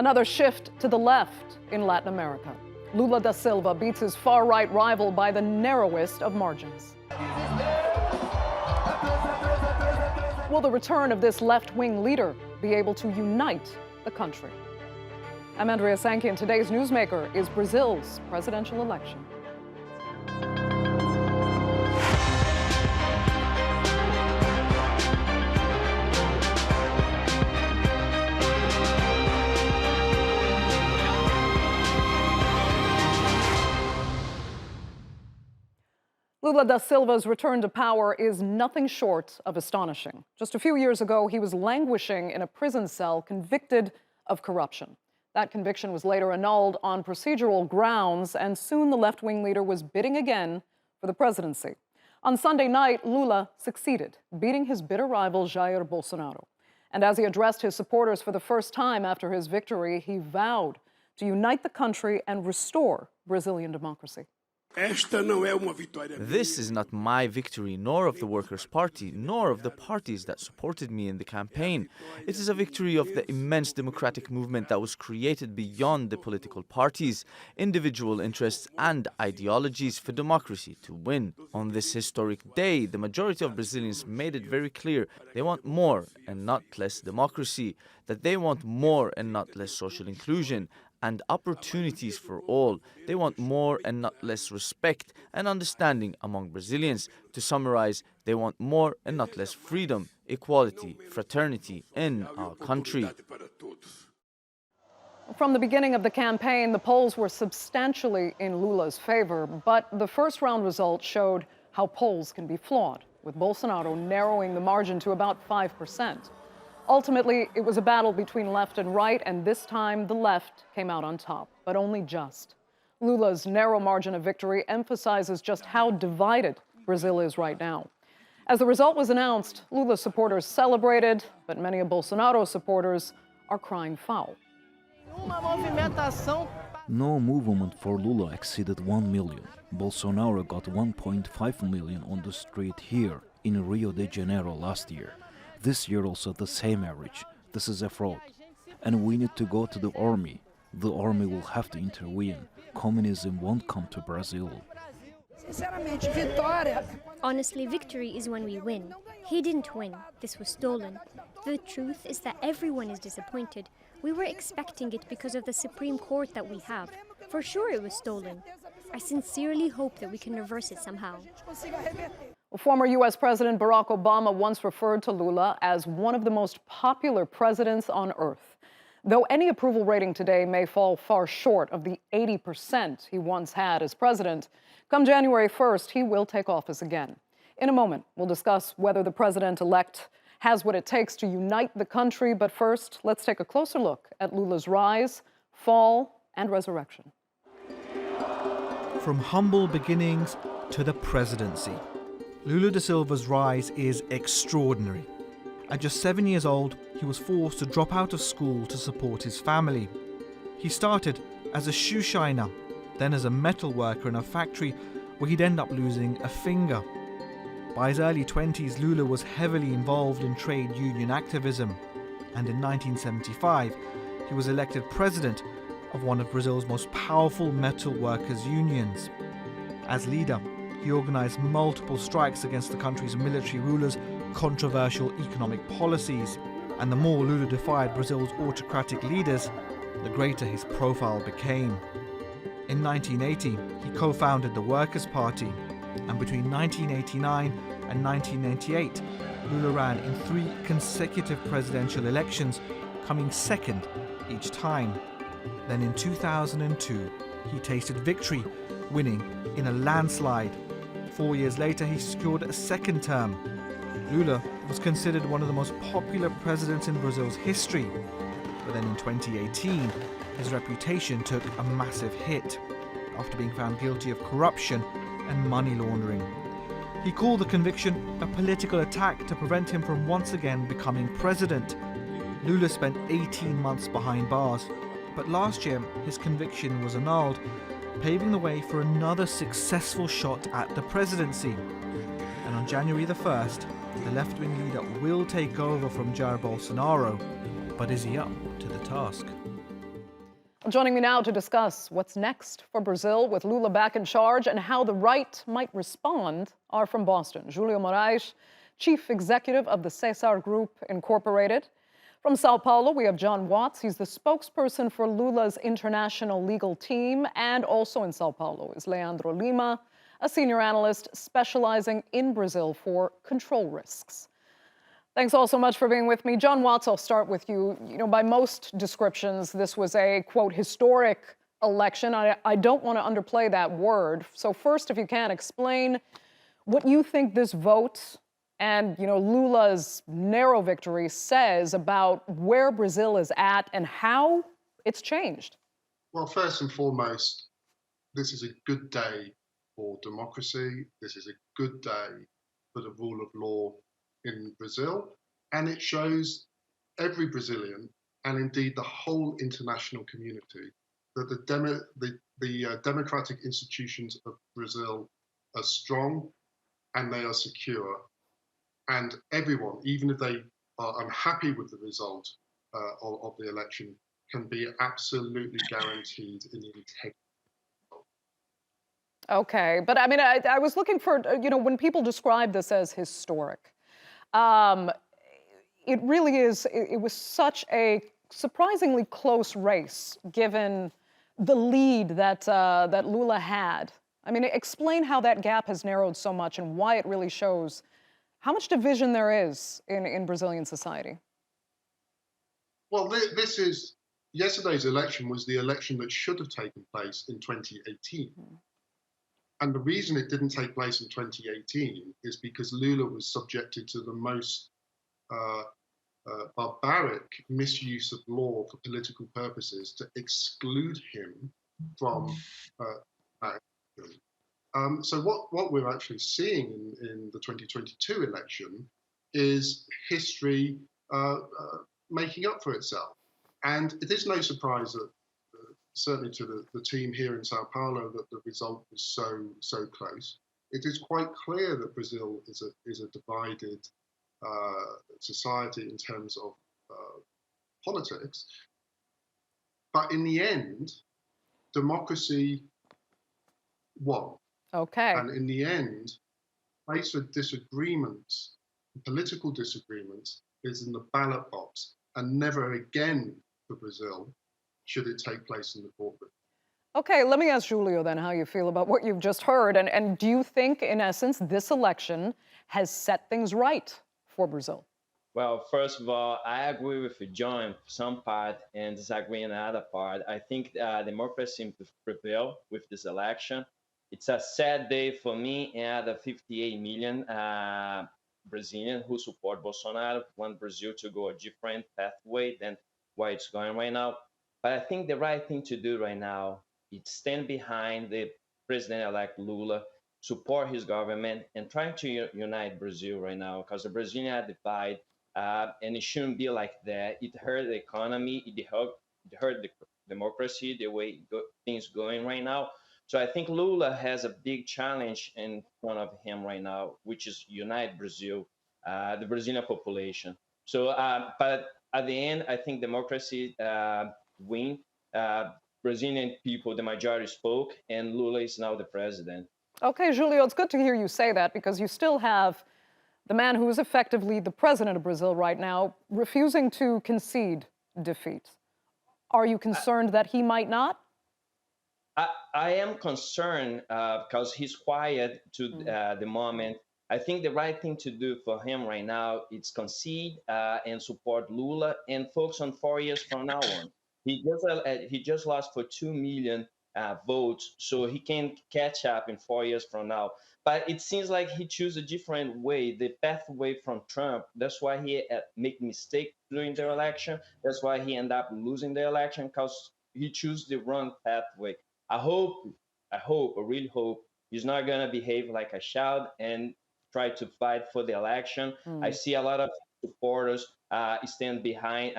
Another shift to the left in Latin America. Lula da Silva beats his far-right rival by the narrowest of margins. Will the return of this left-wing leader be able to unite the country? I'm Andrea Sankey, and today's newsmaker is Brazil's presidential election. Lula da Silva's return to power is nothing short of astonishing. Just a few years ago, he was languishing in a prison cell convicted of corruption. That conviction was later annulled on procedural grounds, and soon the left-wing leader was bidding again for the presidency. On Sunday night, Lula succeeded, beating his bitter rival Jair Bolsonaro. And as he addressed his supporters for the first time after his victory, he vowed to unite the country and restore Brazilian democracy. This is not my victory, nor of the Workers' Party, nor of the parties that supported me in the campaign. It is a victory of the immense democratic movement that was created beyond the political parties, individual interests and ideologies for democracy to win. On this historic day, the majority of Brazilians made it very clear they want more and not less democracy, that they want more and not less social inclusion, and opportunities for all. They want more and not less respect and understanding among Brazilians. To summarize, they want more and not less freedom, equality, fraternity in our country. From the beginning of the campaign, the polls were substantially in Lula's favor, but the first-round results showed how polls can be flawed, with Bolsonaro narrowing the margin to about 5%. Ultimately, it was a battle between left and right, and this time the left came out on top, but only just. Lula's narrow margin of victory emphasizes just how divided Brazil is right now. As the result was announced, Lula's supporters celebrated, but many of Bolsonaro's supporters are crying foul. No movement for Lula exceeded 1 million. Bolsonaro got 1.5 million on the street here in Rio de Janeiro last year. This year also the same average. This is a fraud. And we need to go to the army. The army will have to intervene. Communism won't come to Brazil. Honestly, victory is when we win. He didn't win. This was stolen. The truth is that everyone is disappointed. We were expecting it because of the Supreme Court that we have. For sure it was stolen. I sincerely hope that we can reverse it somehow. Former U.S. President Barack Obama once referred to Lula as one of the most popular presidents on earth. Though any approval rating today may fall far short of the 80% he once had as president, come January 1st, he will take office again. In a moment, we'll discuss whether the president-elect has what it takes to unite the country. But first, let's take a closer look at Lula's rise, fall, and resurrection. From humble beginnings to the presidency, Lula da Silva's rise is extraordinary. At just 7 years old, he was forced to drop out of school to support his family. He started as a shoe shiner, then as a metal worker in a factory where he'd end up losing a finger. By his early 20s, Lula was heavily involved in trade union activism, and in 1975, he was elected president of one of Brazil's most powerful metal workers' unions. As leader, he organized multiple strikes against the country's military rulers' controversial economic policies, and the more Lula defied Brazil's autocratic leaders, the greater his profile became. In 1980, he co-founded the Workers' Party, and between 1989 and 1998, Lula ran in 3 consecutive presidential elections, coming second each time. Then in 2002, he tasted victory, winning in a landslide. 4 years later, he secured a second term. Lula was considered one of the most popular presidents in Brazil's history. But then in 2018, his reputation took a massive hit after being found guilty of corruption and money laundering. He called the conviction a political attack to prevent him from once again becoming president. Lula spent 18 months behind bars, but last year his conviction was annulled, paving the way for another successful shot at the presidency. And on January the 1st, the left-wing leader will take over from Jair Bolsonaro. But is he up to the task? Joining me now to discuss what's next for Brazil with Lula back in charge and how the right might respond are from Boston, Julio Morais, Chief Executive of the Cesar Group Incorporated. From Sao Paulo, we have John Watts. He's the spokesperson for Lula's international legal team. And also in Sao Paulo is Leandro Lima, a senior analyst specializing in Brazil for control risks. Thanks all so much for being with me. John Watts, I'll start with you. You know, by most descriptions, this was a, quote, historic election. I don't want to underplay that word. So first, if you can, explain what you think this vote and, you know, Lula's narrow victory says about where Brazil is at and how it's changed. Well, first and foremost, this is a good day for democracy. This is a good day for the rule of law in Brazil, and it shows every Brazilian, and indeed the whole international community, that the democratic institutions of Brazil are strong and they are secure. And everyone, even if they are unhappy with the result of the election, can be absolutely guaranteed in the integrity. Okay, but I mean, I was looking for, you know, when people describe this as historic, it really is, it was such a surprisingly close race given the lead that, that Lula had. I mean, explain how that gap has narrowed so much and why it really shows how much division there is in Brazilian society. Well, yesterday's election was the election that should have taken place in 2018. And the reason it didn't take place in 2018 is because Lula was subjected to the most barbaric misuse of law for political purposes to exclude him from that election. So what we're actually seeing in the 2022 election is history making up for itself. And it is no surprise that certainly to the team here in Sao Paulo, that the result was so close. It is quite clear that Brazil is a divided society in terms of politics. But in the end, democracy won. Okay. And in the end, place of disagreements, political disagreements, is in the ballot box, and never again for Brazil should it take place in the courtroom. Okay, let me ask Julio then how you feel about what you've just heard. And do you think, in essence, this election has set things right for Brazil? Well, first of all, I agree with John in some part and disagree in another part. I think democracy prevailed with this election. It's a sad day for me and the 58 million Brazilians who support Bolsonaro, want Brazil to go a different pathway than where it's going right now. But I think the right thing to do right now is stand behind the president-elect Lula, support his government, and trying to unite Brazil right now, because the Brazilians are divided, and it shouldn't be like that. It hurt the economy, it hurt the democracy, the way things going right now. So I think Lula has a big challenge in front of him right now, which is unite Brazil, the Brazilian population. So, but at the end, I think democracy win. Brazilian people, the majority spoke, and Lula is now the president. Okay, Julio, it's good to hear you say that because you still have the man who is effectively the president of Brazil right now refusing to concede defeat. Are you concerned that he might not? I am concerned because he's quiet to the moment. I think the right thing to do for him right now is concede and support Lula and focus on 4 years from now on. He just lost for 2 million votes, so he can catch up in 4 years from now. But it seems like he chose a different way, the pathway from Trump. That's why he make mistake during the election. That's why he ended up losing the election, because he chose the wrong pathway. I really hope he's not gonna behave like a child and try to fight for the election. I see a lot of supporters stand behind,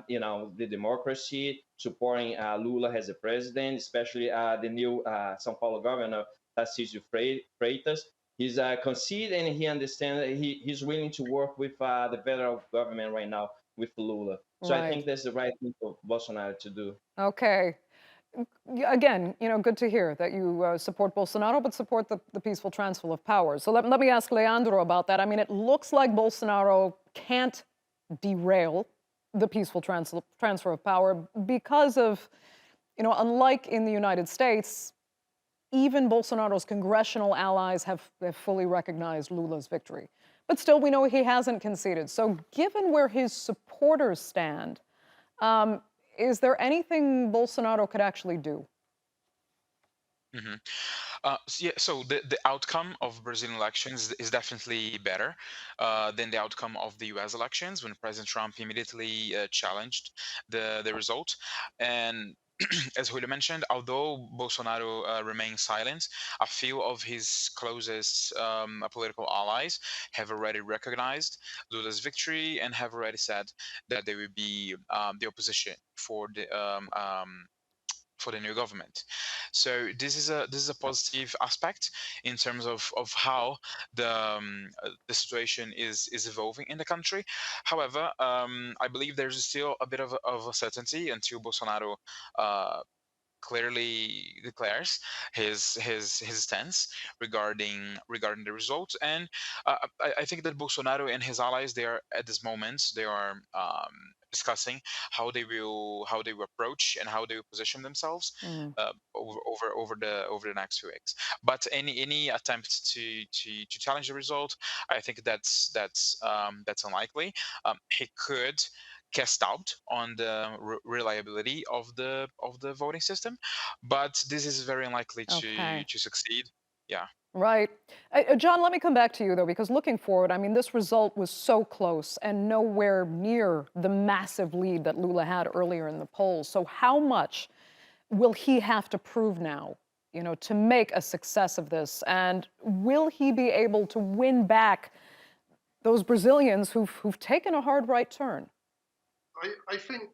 the democracy, supporting Lula as a president, especially the new São Paulo governor, Tarcísio Freitas. He's conceded and he understands that he's willing to work with the federal government right now with Lula. So I think that's the right thing for Bolsonaro to do. Okay. Again, good to hear that you support Bolsonaro, but support the peaceful transfer of power. So let me ask Leandro about that. I mean, it looks like Bolsonaro can't derail the peaceful transfer of power because of, unlike in the United States, even Bolsonaro's congressional allies have fully recognized Lula's victory. But still, we know he hasn't conceded. So given where his supporters stand, is there anything Bolsonaro could actually do? hmm so the outcome of Brazilian elections is definitely better than the outcome of the U.S. elections when President Trump immediately challenged the result. And as Julio mentioned, although Bolsonaro remains silent, a few of his closest political allies have already recognized Lula's victory and have already said that they will be the opposition for the new government. So this is a positive aspect in terms of how the situation is evolving in the country. However, I believe there's still a bit of uncertainty until Bolsonaro uh, clearly declares his stance regarding the results. And I think that Bolsonaro and his allies, they are at this moment, they are discussing how they will approach and how they will position themselves Mm. over the next few weeks. But any attempt to challenge the result, I think that's unlikely. He could cast doubt on the reliability of the voting system, but this is very unlikely to Okay. to succeed. Yeah. Right. John, let me come back to you, though, because looking forward, I mean, this result was so close and nowhere near the massive lead that Lula had earlier in the polls. So how much will he have to prove now, to make a success of this? And will he be able to win back those Brazilians who've taken a hard right turn? I think,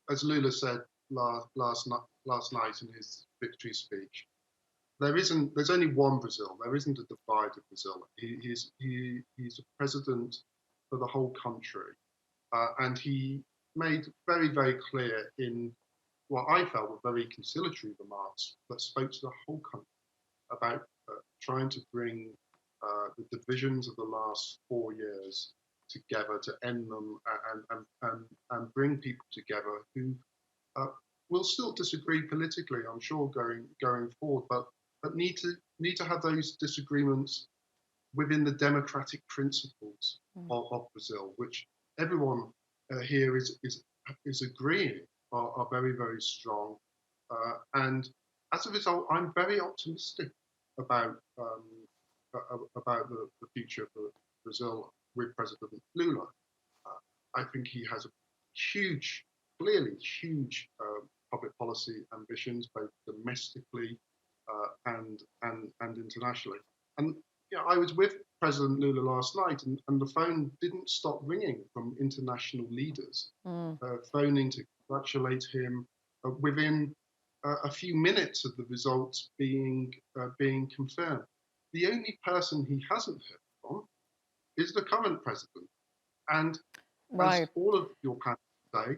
as Lula said last night in his victory speech, there's only one Brazil. There isn't a divided Brazil. He's a president for the whole country, and he made very, very clear in what I felt were very conciliatory remarks that spoke to the whole country about trying to bring the divisions of the last 4 years together, to end them, and bring people together who uh, will still disagree politically, I'm sure, going forward, but need to have those disagreements within the democratic principles of Brazil, which everyone here is agreeing are very, very strong. And as a result, I'm very optimistic about the future for Brazil with President Lula. I think he has a clearly huge public policy ambitions, both domestically and internationally. And I was with President Lula last night, and the phone didn't stop ringing from international leaders, phoning to congratulate him within a few minutes of the results being confirmed. The only person he hasn't heard from is the current president. And as Right. all of your panelists say,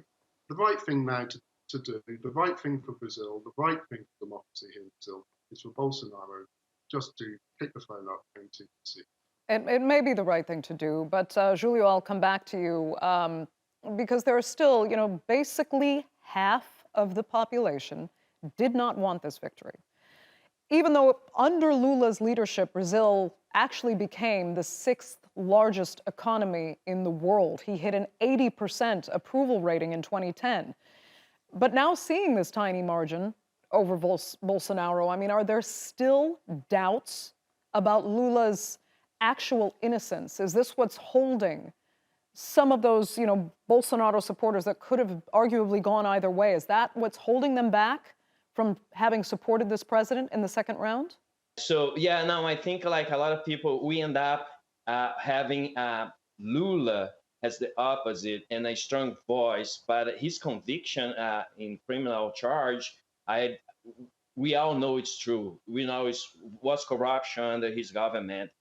the right thing now to do, the right thing for Brazil, the right thing for democracy here in Brazil, is for Bolsonaro just to pick the phone up and to see. It may be the right thing to do, but Julio, I'll come back to you because there are still, basically half of the population did not want this victory. Even though under Lula's leadership, Brazil actually became the sixth largest economy in the world. He hit an 80% approval rating in 2010. But now seeing this tiny margin over Bolsonaro, I mean, are there still doubts about Lula's actual innocence? Is this what's holding some of those, Bolsonaro supporters that could have arguably gone either way? Is that what's holding them back from having supported this president in the second round? So yeah, no, I think like a lot of people, we end up having Lula as the opposite and a strong voice, but his conviction in criminal charge, we all know it's true. We know it was corruption under his government.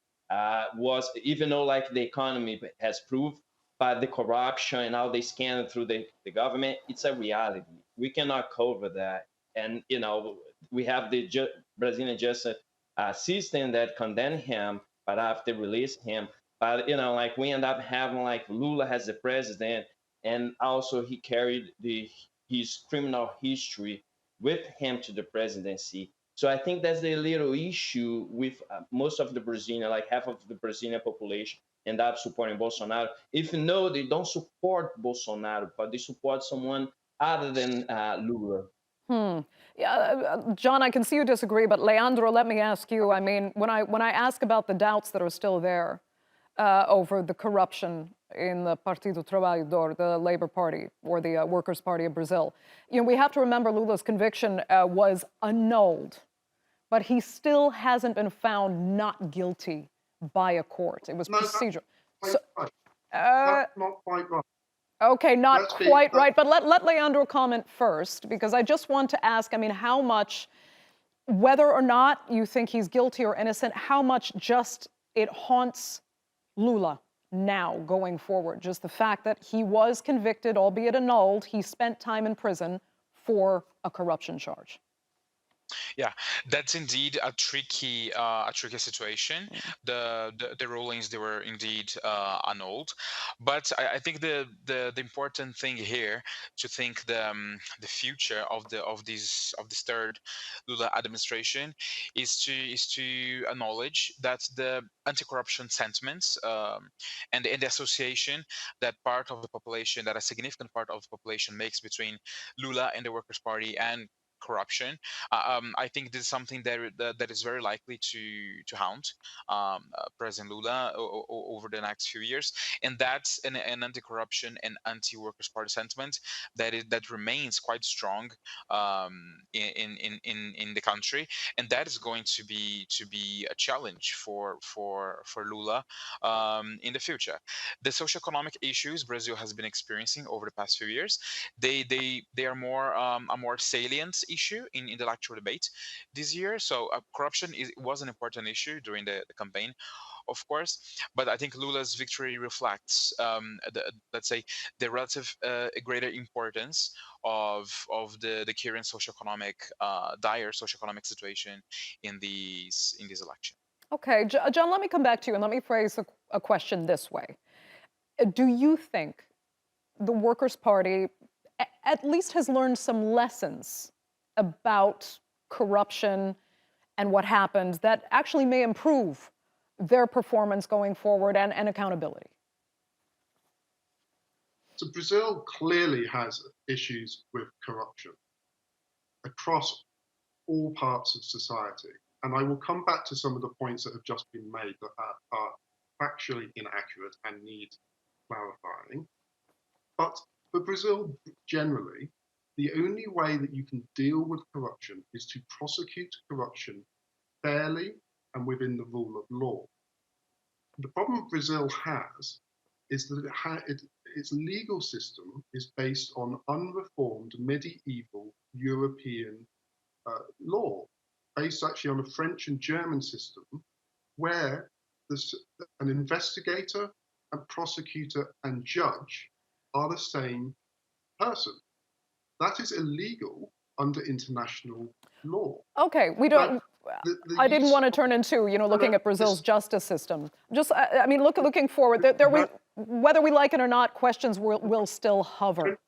Was even though like the economy has proved, but the corruption and how they scanned through the government, it's a reality. We cannot cover that. And we have the Brazilian justice system that condemned him, but after release him. But like we end up having like Lula as the president, and also he carried his criminal history with him to the presidency. So I think that's the little issue with most of the Brazilian, like half of the Brazilian population, end up supporting Bolsonaro. If no, they don't support Bolsonaro, but they support someone other than Lula. Yeah, John, I can see you disagree, but Leandro, let me ask you. I mean, when I ask about the doubts that are still there over the corruption in the Partido Trabalhador, the Labor Party, or the Workers' Party of Brazil, we have to remember Lula's conviction was annulled, but he still hasn't been found not guilty by a court. It was procedural. That's not quite right. Okay, not quite right, but let Leandro comment first, because I just want to ask, I mean, how much, whether or not you think he's guilty or innocent, how much just it haunts Lula now going forward? Just the fact that he was convicted, albeit annulled, he spent time in prison for a corruption charge. Yeah, that's indeed a tricky situation. The rulings, they were indeed annulled, but I think the important thing here to think the future of this third Lula administration is to acknowledge that the anti-corruption sentiments and the association that part of the population, that a significant part of the population makes between Lula and the Workers' Party and corruption. I think this is something that is very likely to haunt President Lula over the next few years, and that's an anti-corruption and anti-Workers' Party sentiment that remains quite strong in the country, and that is going to be a challenge for Lula in the future. The socioeconomic issues Brazil has been experiencing over the past few years, they are more a more salient issue in the electoral debate this year. So corruption was an important issue during the campaign, of course, but I think Lula's victory reflects, let's say, the relative greater importance of the current socioeconomic dire socioeconomic situation in these election. Okay, John, let me come back to you and let me phrase a question this way. Do you think the Workers' Party at least has learned some lessons about corruption and what happened that actually may improve their performance going forward and accountability? So Brazil clearly has issues with corruption across all parts of society. And I will come back to some of the points that have just been made that are factually inaccurate and need clarifying. But for Brazil generally, the only way that you can deal with corruption is to prosecute corruption fairly and within the rule of law. The problem Brazil has is that its legal system is based on unreformed medieval European law, based actually on a French and German system, where an investigator, a prosecutor, and judge are the same person. That is illegal under international law. Okay, we don't. I didn't want to turn into, looking at Brazil's justice system. Just, I mean, looking forward, whether we like it or not, questions will still hover.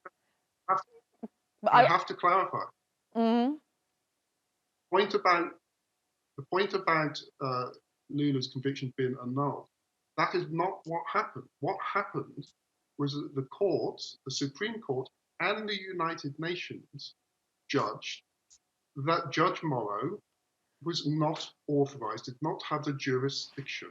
I have to clarify. Mm-hmm. The point about Lula's conviction being annulled, that is not what happened. What happened was that the courts, the Supreme Court and the United Nations judged that Judge Morrow was not authorized, did not have the jurisdiction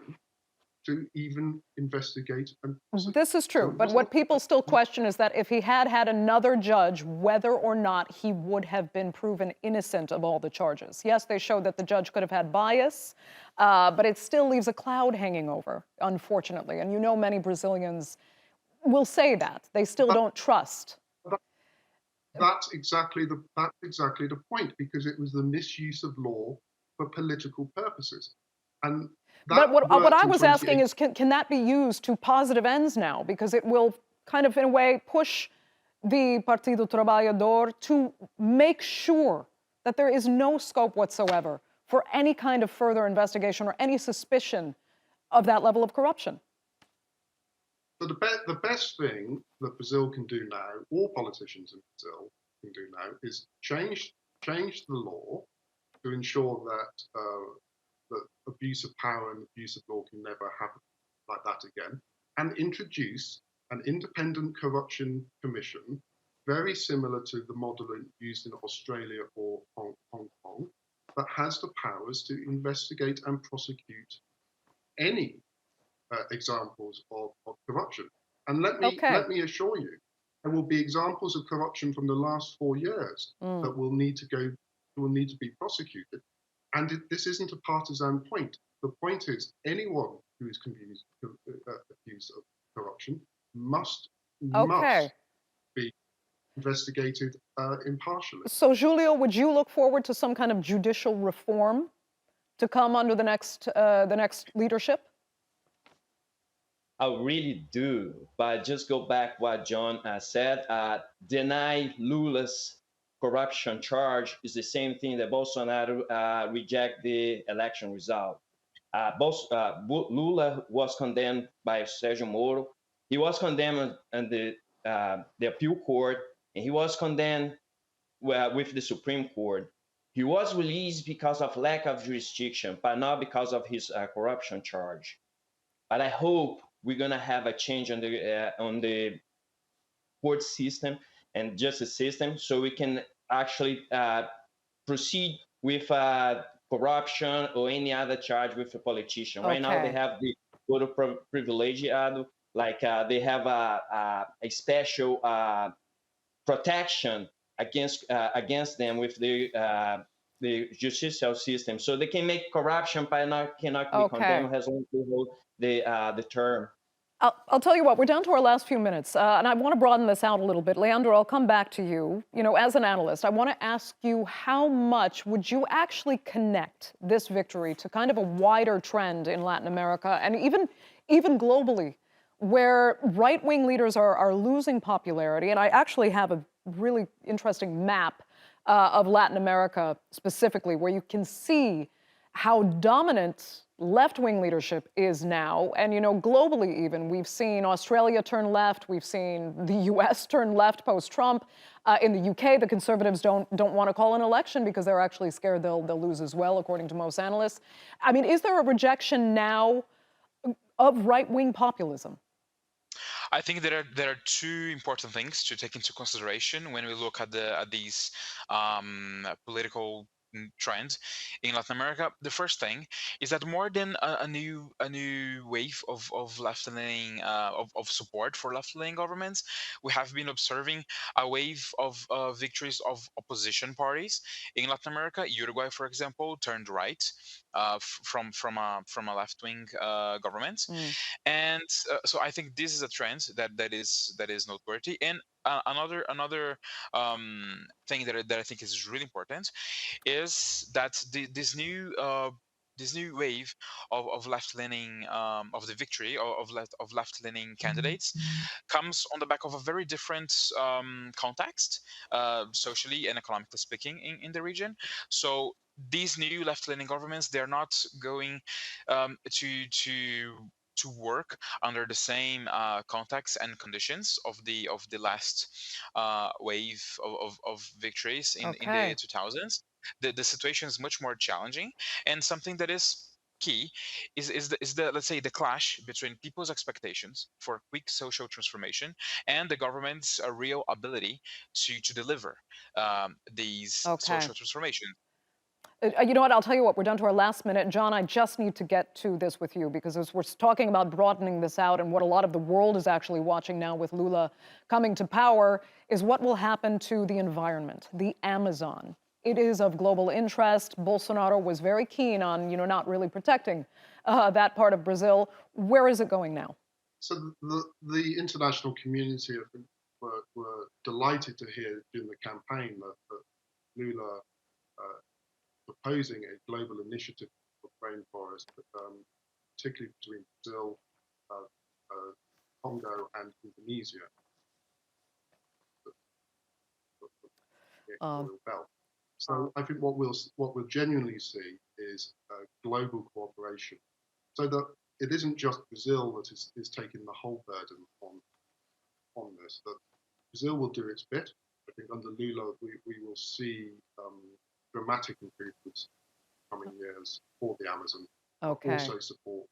to even investigate and prosecute. This is true, but what people still question is that if he had another judge, whether or not he would have been proven innocent of all the charges. Yes, they showed that the judge could have had bias, but it still leaves a cloud hanging over, unfortunately. And many Brazilians will say that. They still don't trust. That's exactly the point, because it was the misuse of law for political purposes. And but what I was asking is, can that be used to positive ends now? Because it will kind of, in a way, push the Partido Trabalhador to make sure that there is no scope whatsoever for any kind of further investigation or any suspicion of that level of corruption? So the best thing that Brazil can do now, all politicians in Brazil can do now, is change the law to ensure that abuse of power and abuse of law can never happen like that again, and introduce an independent corruption commission, very similar to the model used in Australia or Hong Kong, that has the powers to investigate and prosecute any examples of corruption. And let me assure you, there will be examples of corruption from the last 4 years that will need to be prosecuted. And this isn't a partisan point. The point is anyone who is accused of corruption must be investigated impartially. So, Julio, would you look forward to some kind of judicial reform to come under the next leadership? I really do, but just go back what John said. Deny Lula's corruption charge is the same thing that Bolsonaro reject the election result. Lula was condemned by Sergio Moro. He was condemned in the appeal court, and he was condemned with the Supreme Court. He was released because of lack of jurisdiction, but not because of his corruption charge. But I hope we're gonna have a change on the court system and justice system, so we can actually proceed with corruption or any other charge with a politician. Right now, they have the voto privilegiado, like they have a special protection against them with the judicial system, so they can make corruption, but cannot be condemned as long as they hold the term. I'll tell you what, we're down to our last few minutes, and I want to broaden this out a little bit. Leandro, I'll come back to you. You know, as an analyst, I want to ask you, how much would you actually connect this victory to kind of a wider trend in Latin America and even globally, where right-wing leaders are losing popularity? And I actually have a really interesting map of Latin America specifically, where you can see how dominant left-wing leadership is now. And, you know, globally even, we've seen Australia turn left, we've seen the US turn left post-Trump. In the UK, the Conservatives don't want to call an election because they're actually scared they'll lose as well, according to most analysts. I mean, is there a rejection now of right-wing populism? I think there are two important things to take into consideration when we look at these political trends in Latin America. The first thing is that more than a new wave of left-leaning of support for left-leaning governments, we have been observing a wave of victories of opposition parties in Latin America. Uruguay, for example, turned right from a left-wing government, and so I think this is a trend that is noteworthy. And another thing that I think is really important is that this new wave of left-leaning of the victory of left-leaning candidates comes on the back of a very different context, socially and economically speaking, in the region. So these new left-leaning governments, they're not going to work under the same context and conditions of the last wave of victories in the 2000s. The situation is much more challenging, and something that is key is the let's say the clash between people's expectations for quick social transformation and the government's real ability to deliver these social transformations. You know what, I'll tell you what, we're down to our last minute. John, I just need to get to this with you, because as we're talking about broadening this out, and what a lot of the world is actually watching now with Lula coming to power, is what will happen to the environment, the Amazon. It is of global interest. Bolsonaro was very keen on, you know, not really protecting that part of Brazil. Where is it going now? So the international community were delighted to hear during the campaign that Lula proposing a global initiative for rainforest, particularly between Brazil, Congo, and Indonesia. The equatorial belt. So I think what we'll genuinely see is global cooperation, so that it isn't just Brazil that is taking the whole burden on this. That Brazil will do its bit. I think under Lula we will see dramatic improvements in coming years for the Amazon. Okay. Also support.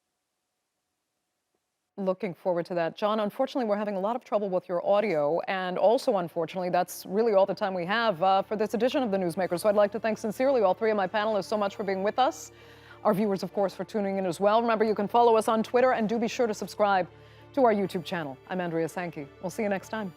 Looking forward to that. John, unfortunately, we're having a lot of trouble with your audio. And also, unfortunately, that's really all the time we have for this edition of The Newsmaker. So I'd like to thank sincerely all three of my panelists so much for being with us. Our viewers, of course, for tuning in as well. Remember, you can follow us on Twitter and do be sure to subscribe to our YouTube channel. I'm Andrea Sankey. We'll see you next time.